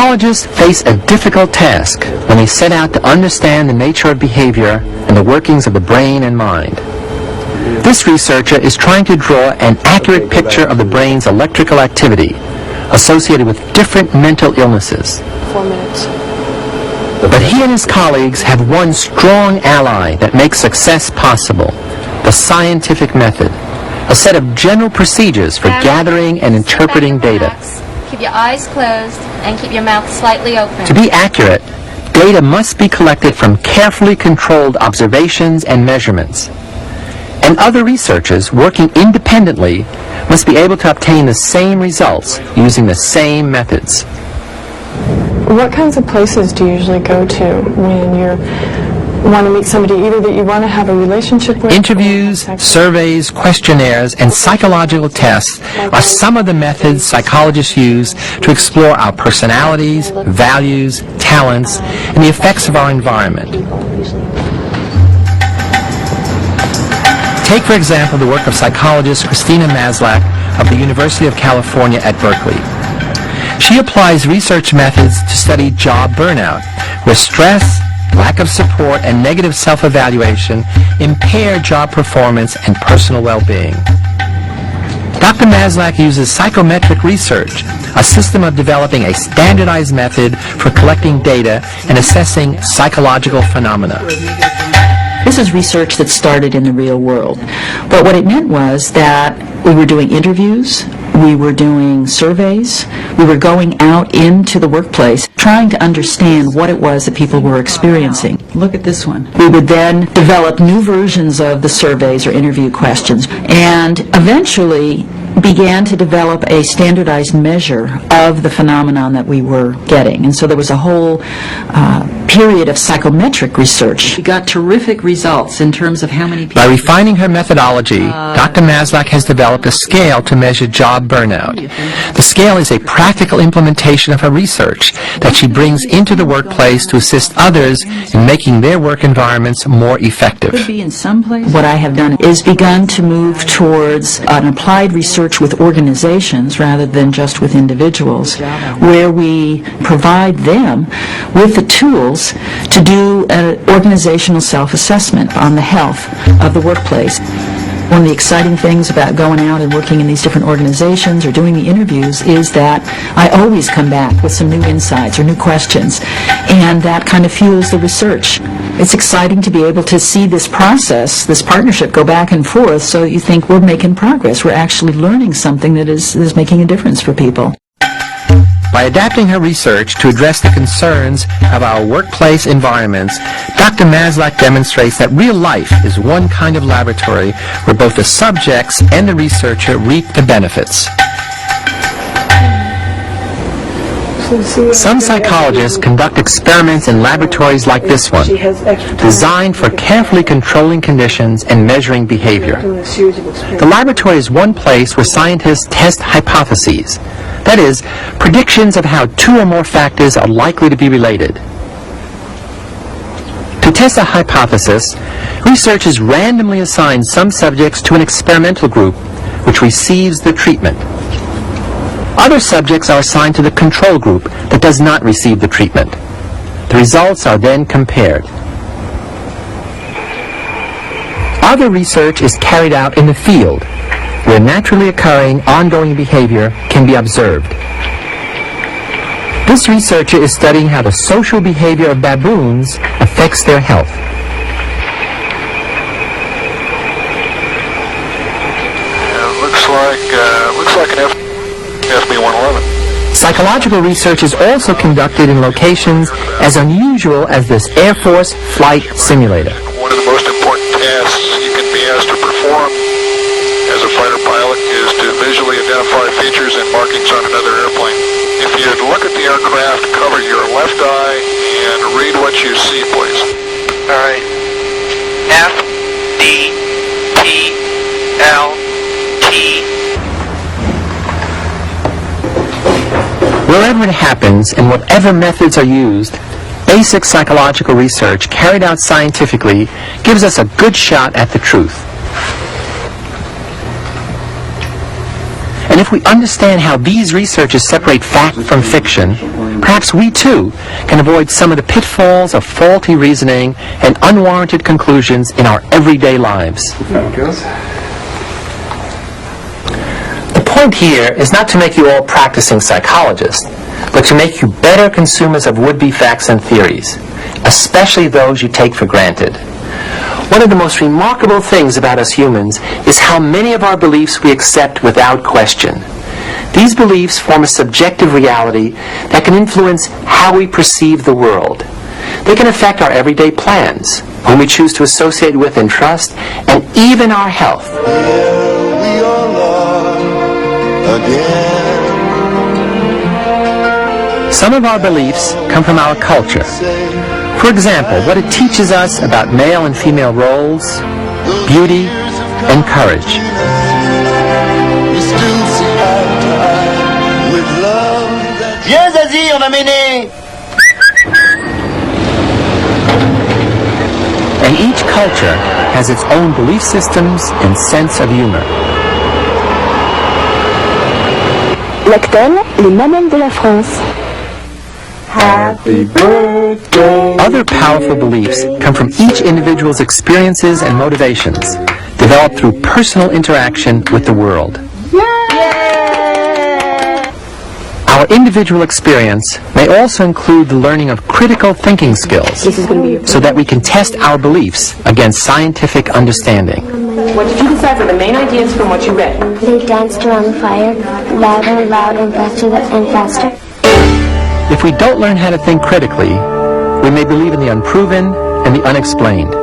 Psychologists face a difficult task when they set out to understand the nature of behavior and the workings of the brain and mind. This researcher is trying to draw an accurate picture of the brain's electrical activity associated with different mental illnesses. 4 minutes. But he and his colleagues have one strong ally that makes success possible: the scientific method, a set of general procedures for gathering and interpreting data. Keep your eyes closed and keep your mouth slightly open. To be accurate, data must be collected from carefully controlled observations and measurements. And other researchers working independently must be able to obtain the same results using the same methods. What kinds of places do you usually go to when you want to meet somebody either that you want to have a relationship with? Interviews, surveys, questionnaires, and psychological tests are some of the methods psychologists use to explore our personalities, values, talents, and the effects of our environment. Take, for example, the work of psychologist Christina Maslach of the University of California at Berkeley. She applies research methods to study job burnout, where stress, lack of support, and negative self-evaluation impair job performance and personal well-being. Dr. Maslach uses psychometric research, a system of developing a standardized method for collecting data and assessing psychological phenomena. This is research that started in the real world. But what it meant was that we were doing interviews, we were doing surveys, we were going out into the workplace trying to understand what it was that people were experiencing. Look at this one. We would then develop new versions of the surveys or interview questions and eventually began to develop a standardized measure of the phenomenon that we were getting. And so there was a whole period of psychometric research. We got terrific results in terms of how many people... By refining her methodology, Dr. Maslach has developed a scale to measure job burnout. The scale is a practical implementation of her research that she brings into the workplace to assist others in making their work environments more effective. Could be in some place. What I have done is begun to move towards an applied research with organizations rather than just with individuals, where we provide them with the tools to do an organizational self-assessment on the health of the workplace. One of the exciting things about going out and working in these different organizations or doing the interviews is that I always come back with some new insights or new questions, and that kind of fuels the research. It's exciting to be able to see this process, this partnership go back and forth, so you think we're making progress. We're actually learning something that is making a difference for people. By adapting her research to address the concerns of our workplace environments, Dr. Maslach demonstrates that real life is one kind of laboratory where both the subjects and the researcher reap the benefits. Some psychologists conduct experiments in laboratories like this one, designed for carefully controlling conditions and measuring behavior. The laboratory is one place where scientists test hypotheses, that is, predictions of how two or more factors are likely to be related. To test a hypothesis, researchers randomly assign some subjects to an experimental group which receives the treatment. Other subjects are assigned to the control group that does not receive the treatment. The results are then compared. Other research is carried out in the field, where naturally occurring ongoing behavior can be observed. This researcher is studying how the social behavior of baboons affects their health. Looks like an FB-111. Psychological research is also conducted in locations as unusual as this Air Force flight simulator. One of the most important tasks you can be asked to perform as a fighter pilot is to visually identify features and markings on another airplane. If you'd look at the aircraft, cover your left eye and read what you see, please. All right. F, D, T, L, T. Wherever it happens and whatever methods are used, basic psychological research carried out scientifically gives us a good shot at the truth. And if we understand how these researchers separate fact from fiction, perhaps we too can avoid some of the pitfalls of faulty reasoning and unwarranted conclusions in our everyday lives. The point here is not to make you all practicing psychologists, but to make you better consumers of would-be facts and theories, especially those you take for granted. One of the most remarkable things about us humans is how many of our beliefs we accept without question. These beliefs form a subjective reality that can influence how we perceive the world. They can affect our everyday plans, whom we choose to associate with and trust, and even our health. Some of our beliefs come from our culture. For example, what it teaches us about male and female roles, beauty, and courage. And each culture has its own belief systems and sense of humor. L'actel, les mamelles de la France. Happy birthday. Other powerful beliefs come from each individual's experiences and motivations, developed through personal interaction with the world. Our individual experience may also include the learning of critical thinking skills, so that we can test our beliefs against scientific understanding. What did you decipher? The main ideas from what you read? They danced around the fire, louder and louder and faster and faster. If we don't learn how to think critically, we may believe in the unproven and the unexplained.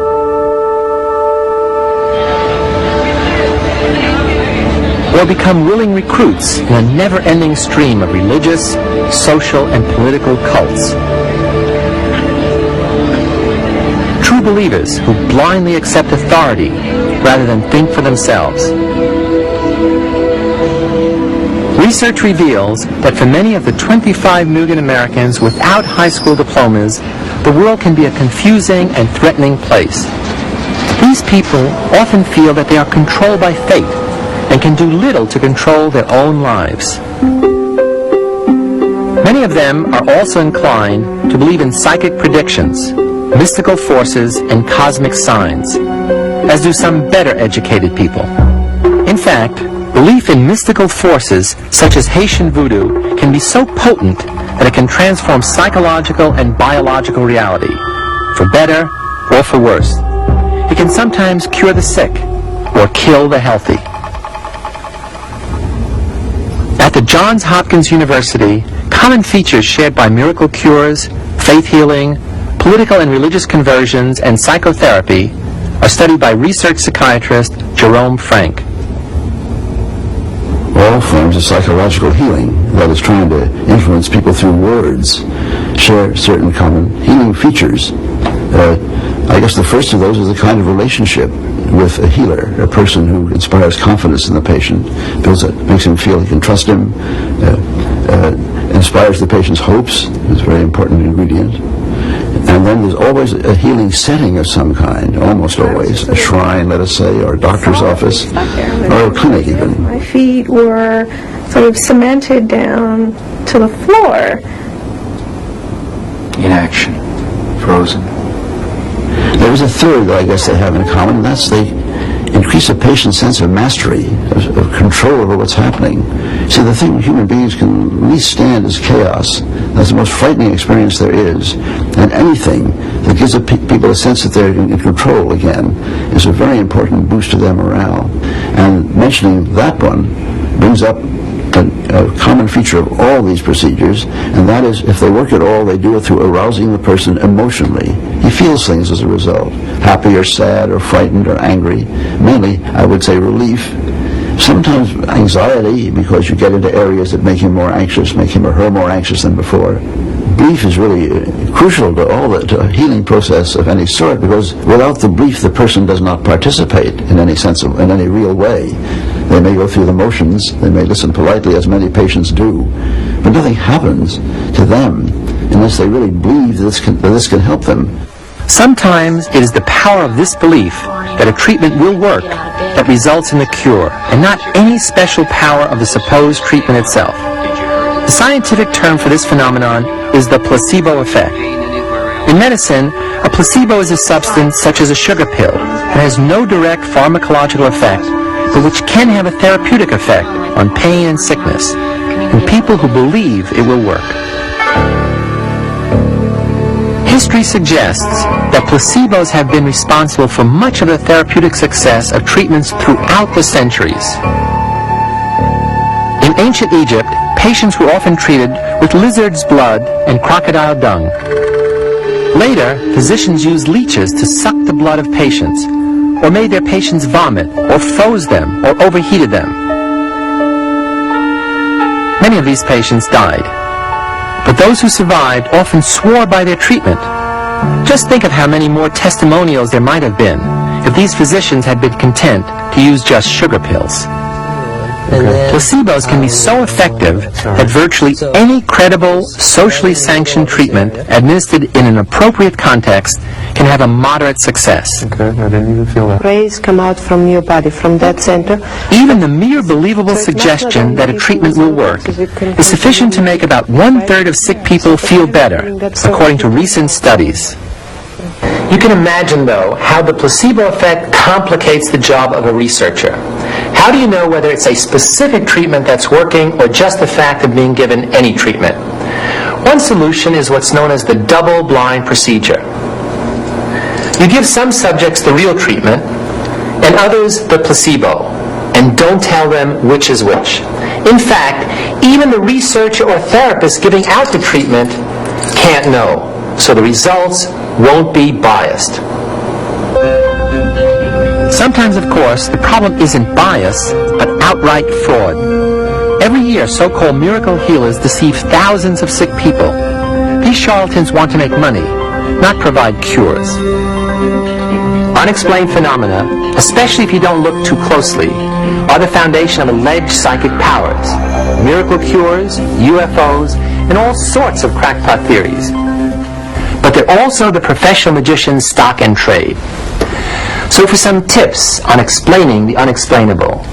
Or become willing recruits in a never-ending stream of religious, social, and political cults. True believers who blindly accept authority rather than think for themselves. Research reveals that for many of the 25 million Americans without high school diplomas, the world can be a confusing and threatening place. These people often feel that they are controlled by fate and can do little to control their own lives. Many of them are also inclined to believe in psychic predictions, mystical forces, and cosmic signs, as do some better educated people. In fact, belief in mystical forces such as Haitian voodoo can be so potent that it can transform psychological and biological reality, for better or for worse. It can sometimes cure the sick or kill the healthy. At the Johns Hopkins University, common features shared by miracle cures, faith healing, political and religious conversions, and psychotherapy are studied by research psychiatrist Jerome Frank. All forms of psychological healing, that is trying to influence people through words, share certain common healing features. I guess the first of those is a kind of relationship with a healer, a person who inspires confidence in the patient, makes him feel he can trust him, inspires the patient's hopes, is a very important ingredient. And then there's always a healing setting of some kind, almost always. A shrine, let us say, or a doctor's office, or a clinic even. My feet were sort of cemented down to the floor. Inaction, frozen. There is a third that I guess they have in common, and that's they increase a patient's sense of mastery, of control over what's happening. See, the thing human beings can least stand is chaos. That's the most frightening experience there is. And anything that gives people a sense that they're in control again is a very important boost to their morale. And mentioning that one brings up a common feature of all these procedures, and that is, if they work at all, they do it through arousing the person emotionally. He feels things as a result, happy or sad or frightened or angry. Mainly, I would say relief. Sometimes anxiety, because you get into areas that make him more anxious, make him or her more anxious than before. Belief is really crucial to a healing process of any sort, because without the belief, the person does not participate in any real way. They may go through the motions, they may listen politely, as many patients do, but nothing happens to them unless they really believe that this can help them. Sometimes it is the power of this belief that a treatment will work that results in the cure, and not any special power of the supposed treatment itself. The scientific term for this phenomenon is the placebo effect. In medicine, a placebo is a substance such as a sugar pill that has no direct pharmacological effect, but which can have a therapeutic effect on pain and sickness in people who believe it will work. History suggests that placebos have been responsible for much of the therapeutic success of treatments throughout the centuries. In ancient Egypt, patients were often treated with lizard's blood and crocodile dung. Later, physicians used leeches to suck the blood of patients, or made their patients vomit, or froze them, or overheated them. Many of these patients died, but those who survived often swore by their treatment. Just think of how many more testimonials there might have been if these physicians had been content to use just sugar pills. Placebos can be so effective that virtually any credible, socially sanctioned treatment administered in an appropriate context can have a moderate success. Okay, I didn't even feel that. Rays come out from your body, from that center. Even the mere believable suggestion that a treatment will work is sufficient to make about 1/3 of sick people feel better, according to recent studies. You can imagine, though, how the placebo effect complicates the job of a researcher. How do you know whether it's a specific treatment that's working or just the fact of being given any treatment? One solution is what's known as the double-blind procedure. You give some subjects the real treatment and others the placebo, and don't tell them which is which. In fact, even the researcher or therapist giving out the treatment can't know, so the results won't be biased. Sometimes, of course, the problem isn't bias, but outright fraud. Every year, so-called miracle healers deceive thousands of sick people. These charlatans want to make money, not provide cures. Unexplained phenomena, especially if you don't look too closely, are the foundation of alleged psychic powers, miracle cures, UFOs, and all sorts of crackpot theories. But they're also the professional magician's stock and trade. So for some tips on explaining the unexplainable,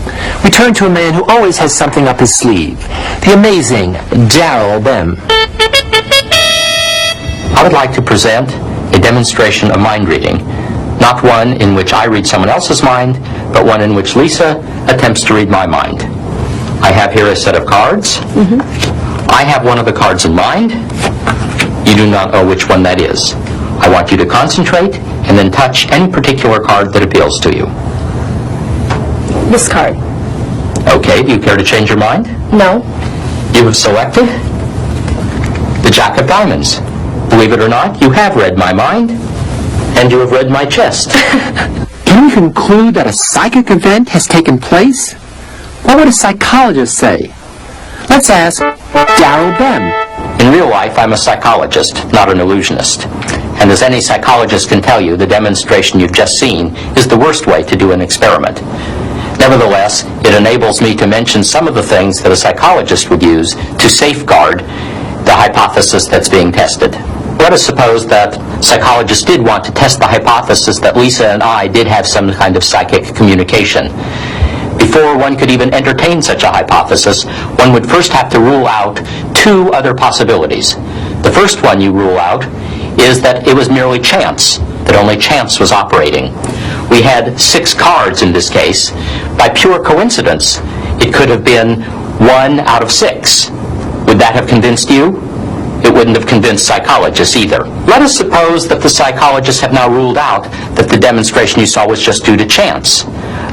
we turn to a man who always has something up his sleeve, the amazing Darryl Bem. I would like to present a demonstration of mind reading, not one in which I read someone else's mind, but one in which Lisa attempts to read my mind. I have here a set of cards. I have one of the cards in mind. You do not know which one that is. I want you to concentrate and then touch any particular card that appeals to you. This card. Okay, do you care to change your mind? No. You have selected the Jack of Diamonds. Believe it or not, you have read my mind, and you have read my chest. Can we conclude that a psychic event has taken place? What would a psychologist say? Let's ask Darryl Bem. In real life, I'm a psychologist, not an illusionist. And as any psychologist can tell you, the demonstration you've just seen is the worst way to do an experiment. Nevertheless, it enables me to mention some of the things that a psychologist would use to safeguard the hypothesis that's being tested. Let us suppose that psychologists did want to test the hypothesis that Lisa and I did have some kind of psychic communication. Before one could even entertain such a hypothesis, one would first have to rule out two other possibilities. The first one you rule out is that it was merely chance, that only chance was operating. We had 6 cards in this case. By pure coincidence, it could have been 1 out of 6. Would that have convinced you? It wouldn't have convinced psychologists either. Let us suppose that the psychologists have now ruled out that the demonstration you saw was just due to chance.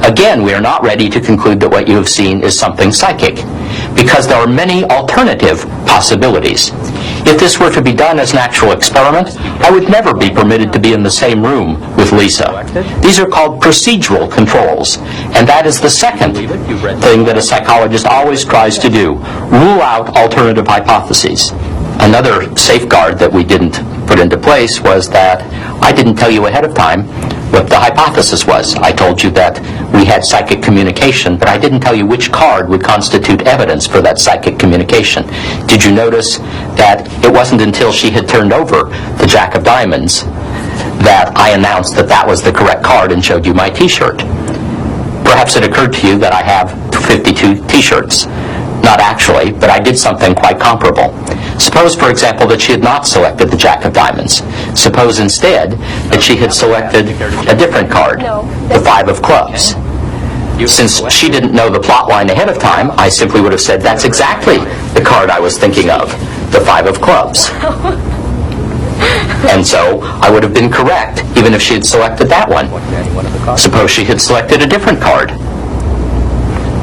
Again, we are not ready to conclude that what you have seen is something psychic, because there are many alternative possibilities. If this were to be done as an actual experiment, I would never be permitted to be in the same room with Lisa. These are called procedural controls, and that is the second thing that a psychologist always tries to do, rule out alternative hypotheses. Another safeguard that we didn't put into place was that I didn't tell you ahead of time what the hypothesis was. I told you that we had psychic communication, but I didn't tell you which card would constitute evidence for that psychic communication. Did you notice that it wasn't until she had turned over the Jack of Diamonds that I announced that that was the correct card and showed you my T-shirt. Perhaps it occurred to you that I have 52 T-shirts. Not actually, but I did something quite comparable. Suppose, for example, that she had not selected the Jack of Diamonds. Suppose instead that she had selected a different card, the Five of Clubs. Since she didn't know the plot line ahead of time, I simply would have said, that's exactly the card I was thinking of, the Five of Clubs. And so I would have been correct, even if she had selected that one. Suppose she had selected a different card,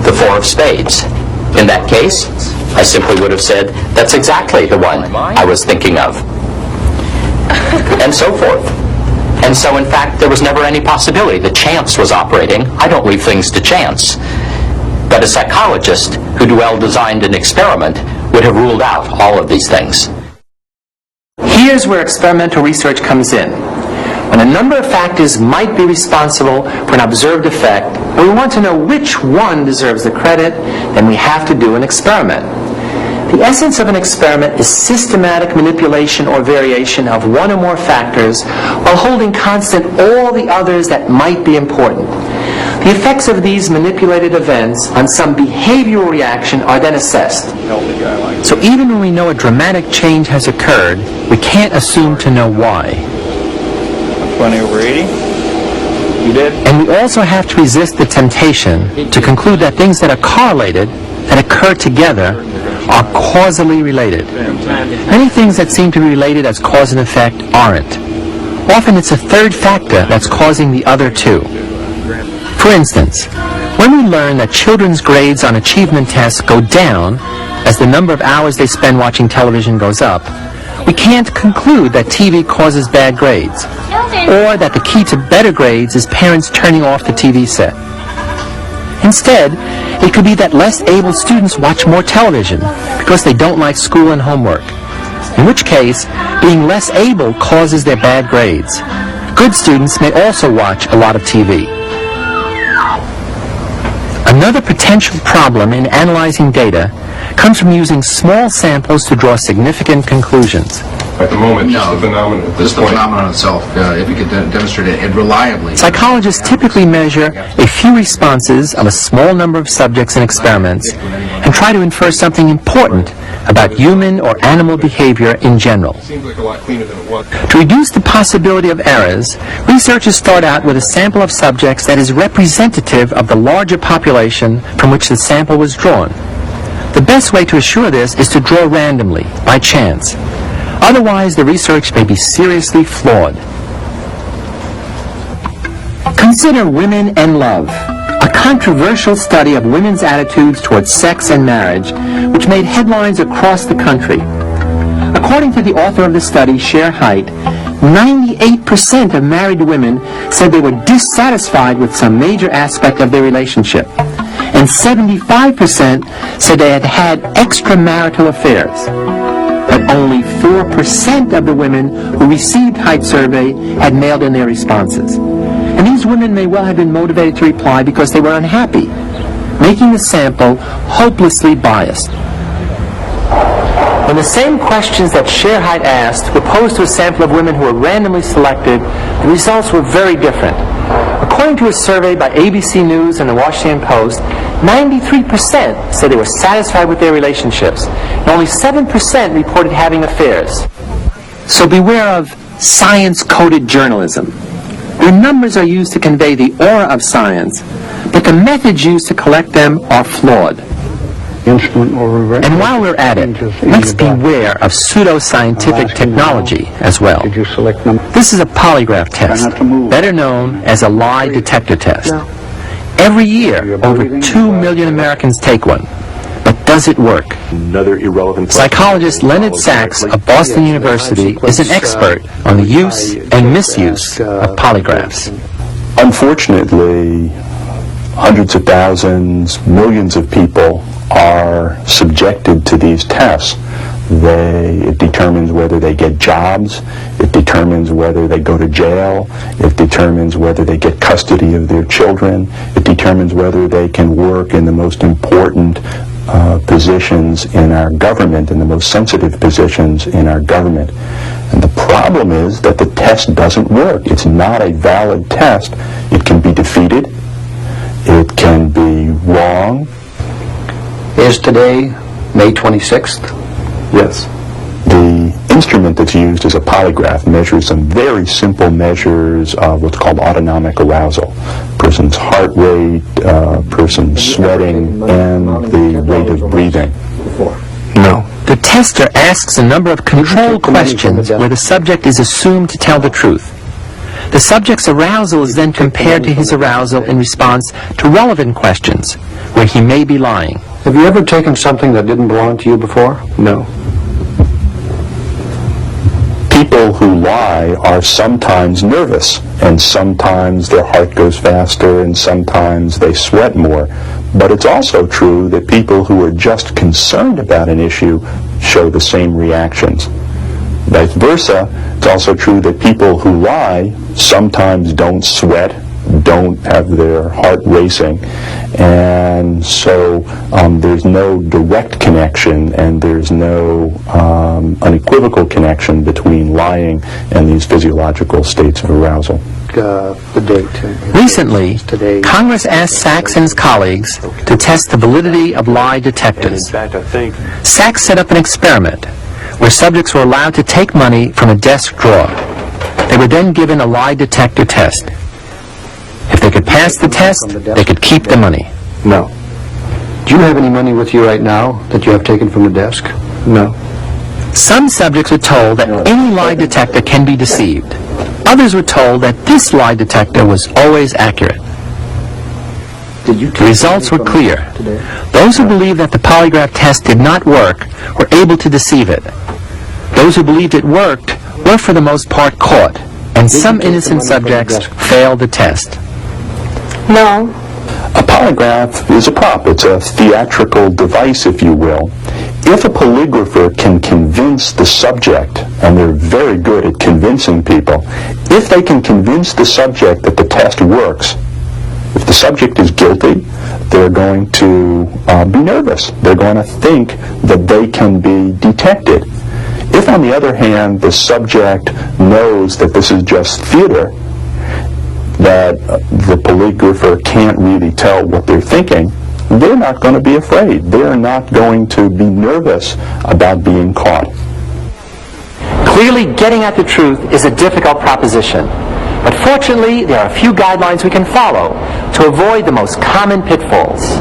the Four of Spades. In that case, I simply would have said, that's exactly the one I was thinking of. And so forth. And so, in fact, there was never any possibility. The chance was operating. I don't leave things to chance. But a psychologist who'd well-designed an experiment would have ruled out all of these things. Here's where experimental research comes in. When a number of factors might be responsible for an observed effect, and we want to know which one deserves the credit, then we have to do an experiment. The essence of an experiment is systematic manipulation or variation of one or more factors while holding constant all the others that might be important. The effects of these manipulated events on some behavioral reaction are then assessed. So even when we know a dramatic change has occurred, we can't assume to know why. 20 over 80. You did? And we also have to resist the temptation to conclude that things that are correlated, that occur together, are causally related. Many things that seem to be related as cause and effect aren't. Often it's a third factor that's causing the other two. For instance, when we learn that children's grades on achievement tests go down as the number of hours they spend watching television goes up, we can't conclude that TV causes bad grades, or that the key to better grades is parents turning off the TV set. Instead, it could be that less able students watch more television because they don't like school and homework, in which case, being less able causes their bad grades. Good students may also watch a lot of TV. Another potential problem in analyzing data comes from using small samples to draw significant conclusions. At the moment, no, the phenomenon at this point. The phenomenon itself, if you could demonstrate it reliably. Psychologists typically measure a few responses of a small number of subjects in experiments and try to infer something important about human or animal behavior in general. Seems like a lot cleaner than it was. To reduce the possibility of errors, researchers start out with a sample of subjects that is representative of the larger population from which the sample was drawn. The best way to assure this is to draw randomly, by chance. Otherwise, the research may be seriously flawed. Consider Women and Love, a controversial study of women's attitudes towards sex and marriage, which made headlines across the country. According to the author of the study, Cher Haidt, 98% of married women said they were dissatisfied with some major aspect of their relationship, and 75% said they had had extramarital affairs. But only 4% of the women who received Haidt's survey had mailed in their responses. And these women may well have been motivated to reply because they were unhappy, making the sample hopelessly biased. When the same questions that Cher Haidt asked were posed to a sample of women who were randomly selected, the results were very different. According to a survey by ABC News and the Washington Post, 93% said they were satisfied with their relationships, and only 7% reported having affairs. So beware of science-coded journalism. The numbers are used to convey the aura of science, but the methods used to collect them are flawed. And while we're at it, let's beware of pseudo-scientific technology as well. This is a polygraph test, better known as a lie detector test. Every year, over 2 million Americans take one. But does it work? Another irrelevant Psychologist Leonard Sachs of Boston University is an expert on the use and misuse of polygraphs. Unfortunately, hundreds of thousands, millions of people are subjected to these tests. It determines whether they get jobs, it determines whether they go to jail, it determines whether they get custody of their children, it determines whether they can work in the most important positions in our government, in the most sensitive positions in our government. And the problem is that the test doesn't work. It's not a valid test. It can be defeated. It can be wrong. Is today May 26th? Yes. The instrument that's used is a polygraph, measures some very simple measures of what's called autonomic arousal. Person's heart rate, person's sweating, and the rate of breathing. No. The tester asks a number of control questions where the subject is assumed to tell the truth. The subject's arousal is then compared to his arousal in response to relevant questions where he may be lying. Have you ever taken something that didn't belong to you before? No. People who lie are sometimes nervous, and sometimes their heart goes faster, and sometimes they sweat more. But it's also true that people who are just concerned about an issue show the same reactions. Vice versa, it's also true that people who lie sometimes don't sweat, don't have their heart racing, and so there's no direct connection and there's no unequivocal connection between lying and these physiological states of arousal. The date. Recently, Congress asked Sachs and his colleagues to test the validity of lie detectors. Sachs set up an experiment where subjects were allowed to take money from a desk drawer. They were then given a lie detector test. If they could pass the test, they could keep the money. No. Do you have any money with you right now that you have taken from the desk? No. Some subjects were told that any lie detector can be deceived. Others were told that this lie detector was always accurate. The results were clear. Those who believed that the polygraph test did not work were able to deceive it. Those who believed it worked were for the most part caught, and some innocent subjects failed the test. No. A polygraph is a prop. It's a theatrical device, if you will. If a polygrapher can convince the subject, and they're very good at convincing people, if they can convince the subject that the test works, if the subject is guilty, they're going to be nervous. They're going to think that they can be detected. If, on the other hand, the subject knows that this is just theater, that the polygrapher can't really tell what they're thinking, they're not going to be afraid. They're not going to be nervous about being caught. Clearly, getting at the truth is a difficult proposition. But fortunately, there are a few guidelines we can follow to avoid the most common pitfalls.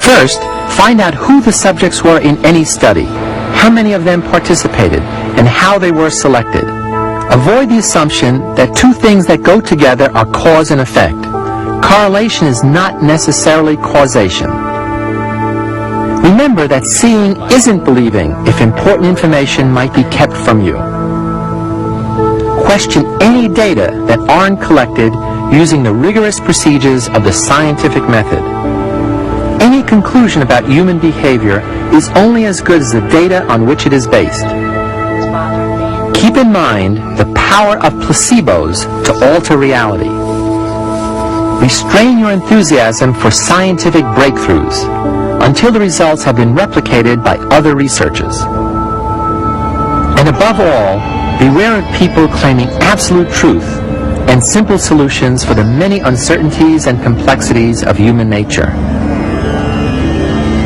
First, find out who the subjects were in any study, how many of them participated, and how they were selected. Avoid the assumption that two things that go together are cause and effect. Correlation is not necessarily causation. Remember that seeing isn't believing if important information might be kept from you. Question any data that aren't collected using the rigorous procedures of the scientific method. Any conclusion about human behavior is only as good as the data on which it is based. Keep in mind the power of placebos to alter reality. Restrain your enthusiasm for scientific breakthroughs until the results have been replicated by other researchers. And above all, beware of people claiming absolute truth and simple solutions for the many uncertainties and complexities of human nature.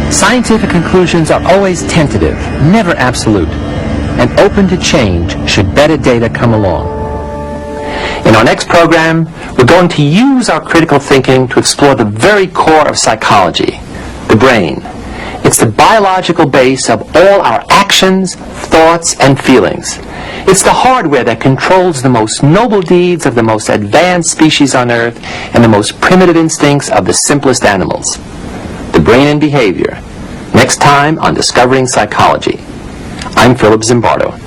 Scientific conclusions are always tentative, never absolute, and open to change should better data come along. In our next program, we're going to use our critical thinking to explore the very core of psychology, the brain. It's the biological base of all our actions, thoughts, and feelings. It's the hardware that controls the most noble deeds of the most advanced species on Earth and the most primitive instincts of the simplest animals. The brain and behavior. Next time on Discovering Psychology. I'm Philip Zimbardo.